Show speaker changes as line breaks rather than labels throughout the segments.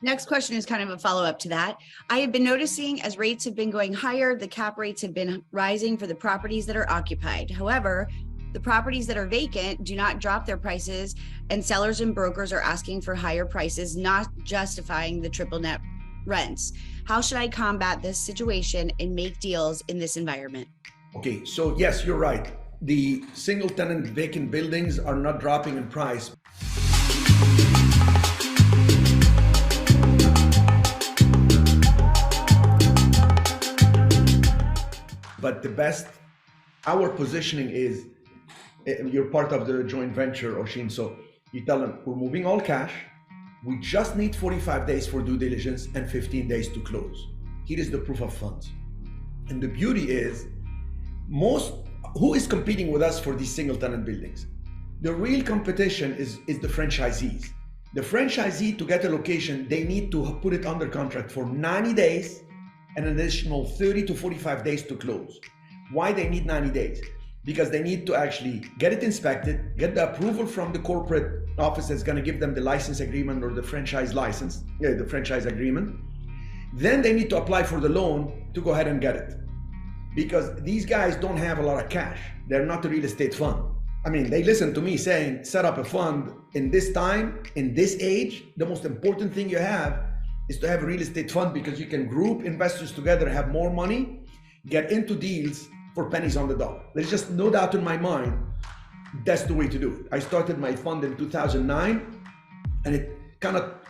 Next question is kind of a follow-up to that. I have been noticing as rates have been going higher, the cap rates have been rising for the properties that are occupied. However, the properties that are vacant do not drop their prices, and sellers and brokers are asking for higher prices, not justifying the triple net rents. How should I combat this situation and make deals in this environment?
Okay, so yes, you're right. The single tenant vacant buildings are not dropping in price. But the best, our positioning is, you're part of the joint venture, Oshin, so you tell them, we're moving all cash, we just need 45 days for due diligence and 15 days to close. Here is the proof of funds. And the beauty is, who is competing with us for these single tenant buildings? The real competition is the franchisees. The franchisee, to get a location, they need to put it under contract for 90 days and an additional 30 to 45 days to close. Why they need 90 days? Because they need to actually get it inspected, get the approval from the corporate office that's gonna give them the license agreement or the franchise license, the franchise agreement. Then they need to apply for the loan to go ahead and get it. Because these guys don't have a lot of cash. They're not a real estate fund. I mean, they listen to me saying, set up a fund in this time, in this age. The most important thing you have is to have a real estate fund, because you can group investors together, have more money, get into deals for pennies on the dollar. There's just no doubt in my mind, that's the way to do it. I started my fund in 2009, and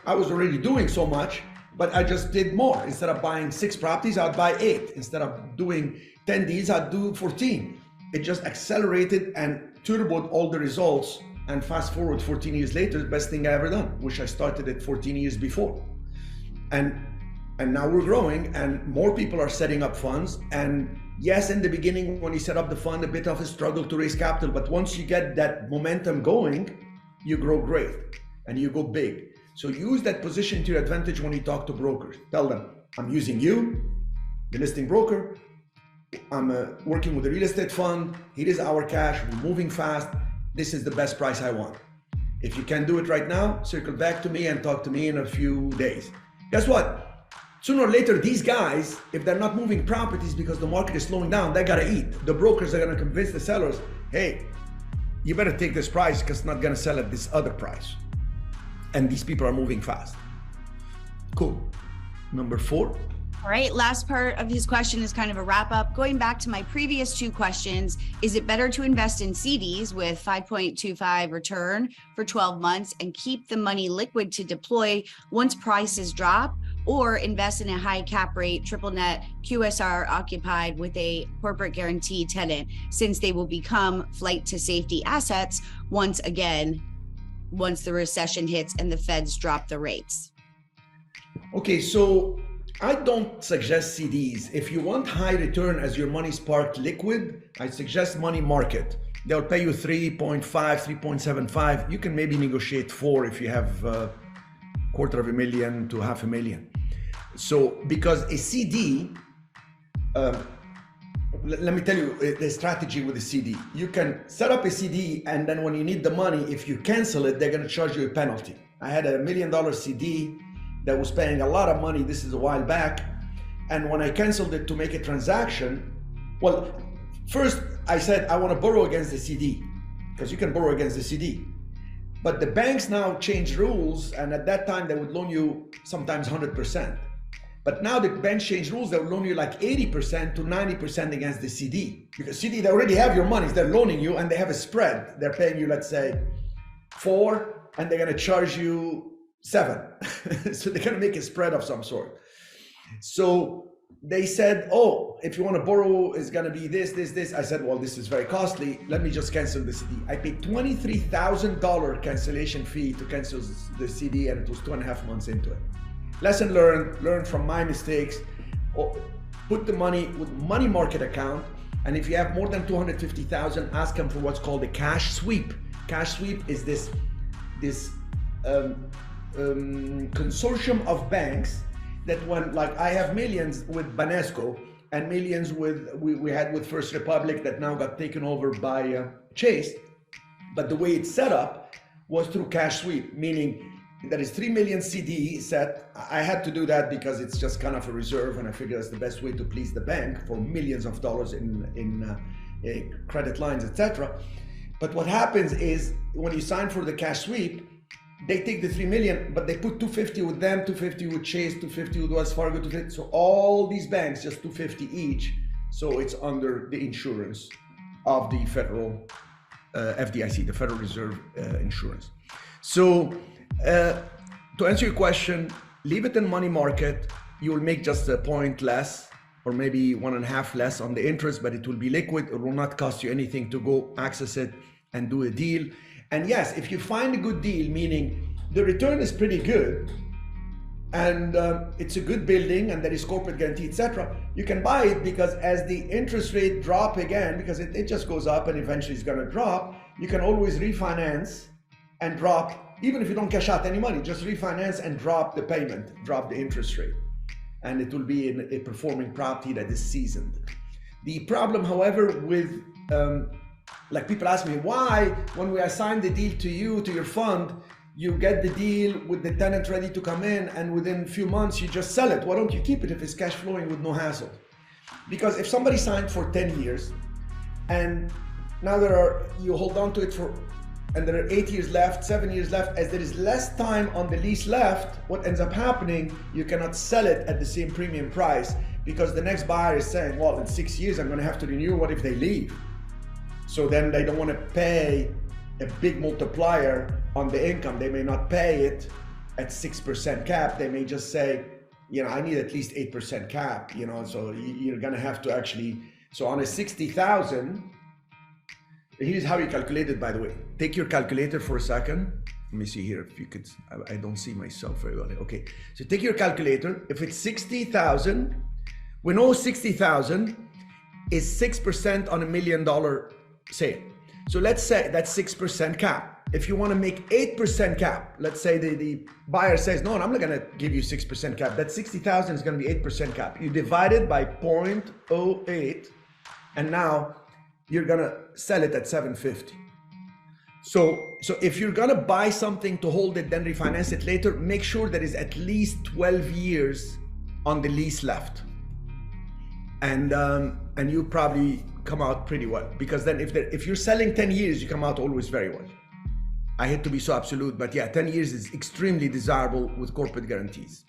I was already doing so much, but I just did more. Instead of buying 6 properties, I'd buy 8. Instead of doing 10 deals, I'd do 14. It just accelerated and turboed all the results. And fast forward 14 years later, the best thing I ever done, which I started it 14 years before. And now we're growing and more people are setting up funds. And yes, in the beginning, when you set up the fund, a bit of a struggle to raise capital, but once you get that momentum going, you grow great and you go big. So use that position to your advantage when you talk to brokers. Tell them, I'm using you, the listing broker. I'm working with a real estate fund. Here is our cash, we're moving fast. This is the best price I want. If you can't do it right now, circle back to me and talk to me in a few days. Guess what? Sooner or later, these guys, if they're not moving properties because the market is slowing down, they gotta eat. The brokers are gonna convince the sellers, hey, you better take this price because it's not gonna sell at this other price. And these people are moving fast. Cool. Number 4.
All right, last part of his question is kind of a wrap up. Going back to my previous 2 questions, is it better to invest in CDs with 5.25 return for 12 months and keep the money liquid to deploy once prices drop, or invest in a high cap rate, triple net QSR occupied with a corporate guarantee tenant, since they will become flight to safety assets once the recession hits and the feds drop the rates?
Okay, so I don't suggest CDs. If you want high return as your money's parked liquid, I suggest money market. They'll pay you 3.5, 3.75. You can maybe negotiate 4 if you have $250,000 to $500,000. So because a CD, let me tell you the strategy with a CD. You can set up a CD, and then when you need the money, if you cancel it, they're gonna charge you a penalty. I had a $1 million CD that was paying a lot of money. This is a while back. And when I canceled it to make a transaction, well, first I said, I want to borrow against the CD, because you can borrow against the CD. But the banks now change rules. And at that time they would loan you sometimes 100%. But now the banks change rules, they will loan you like 80% to 90% against the CD. Because CD, they already have your money, they're loaning you and they have a spread. They're paying you, let's say 4, and they're gonna charge you 7. So they're gonna make a spread of some sort. So they said, oh, if you wanna borrow, it's gonna be this. I said, well, this is very costly. Let me just cancel the CD. I paid $23,000 cancellation fee to cancel the CD, and it was 2.5 months into it. Lesson learned, learn from my mistakes. Put the money with money market account. And if you have more than 250,000, ask them for what's called a cash sweep. Cash sweep is this consortium of banks that, when, like, I have millions with Banesco and millions with, we had with First Republic that now got taken over by Chase. But the way it's set up was through cash sweep, meaning There is 3 million CD set. I had to do that because it's just kind of a reserve, and I figure that's the best way to please the bank for millions of dollars in credit lines, etc. But what happens is when you sign for the cash sweep, they take the 3 million, but they put 250 with them, 250 with Chase, 250 with Wells Fargo, 250. So all these banks just 250 each. So it's under the insurance of the federal FDIC, the Federal Reserve Insurance. So to answer your question, leave it in money market. You will make just a point less, or maybe 1.5 less on the interest, but it will be liquid. It will not cost you anything to go access it and do a deal. And yes, if you find a good deal, meaning the return is pretty good, and it's a good building, and there is corporate guarantee, etc., you can buy it, because as the interest rate drop again, because it just goes up and eventually it's going to drop, you can always refinance and drop, even if you don't cash out any money, just refinance and drop the payment, drop the interest rate, and it will be in a performing property that is seasoned. The problem, however, with like people ask me, why, when we assign the deal to you, to your fund, you get the deal with the tenant ready to come in, and within a few months you just sell it? Why don't you keep it if it's cash flowing with no hassle? Because if somebody signed for 10 years and now you hold on to it and there are 8 years left, 7 years left, as there is less time on the lease left, what ends up happening, you cannot sell it at the same premium price, because the next buyer is saying, well, in 6 years I'm going to have to renew. What if they leave? So then they don't want to pay a big multiplier on the income. They may not pay it at 6% cap. They may just say, I need at least 8% cap, so you're going to have to actually, so on a 60,000, here's how you calculate it, by the way. Take your calculator for a second. Let me see here if you could, I don't see myself very well. Okay, so take your calculator. If it's 60,000, we know 60,000 is 6% on $1 million sale. So let's say that's 6% cap. If you want to make 8% cap, let's say the buyer says, no, I'm not going to give you 6% cap. That 60,000 is going to be 8% cap. You divide it by 0.08, and now you're going to sell it at 750. So if you're going to buy something to hold it, then refinance it later, make sure there is at least 12 years on the lease left. And you probably come out pretty well, because then if you're selling 10 years, you come out always very well. I hate to be so absolute, but yeah, 10 years is extremely desirable with corporate guarantees.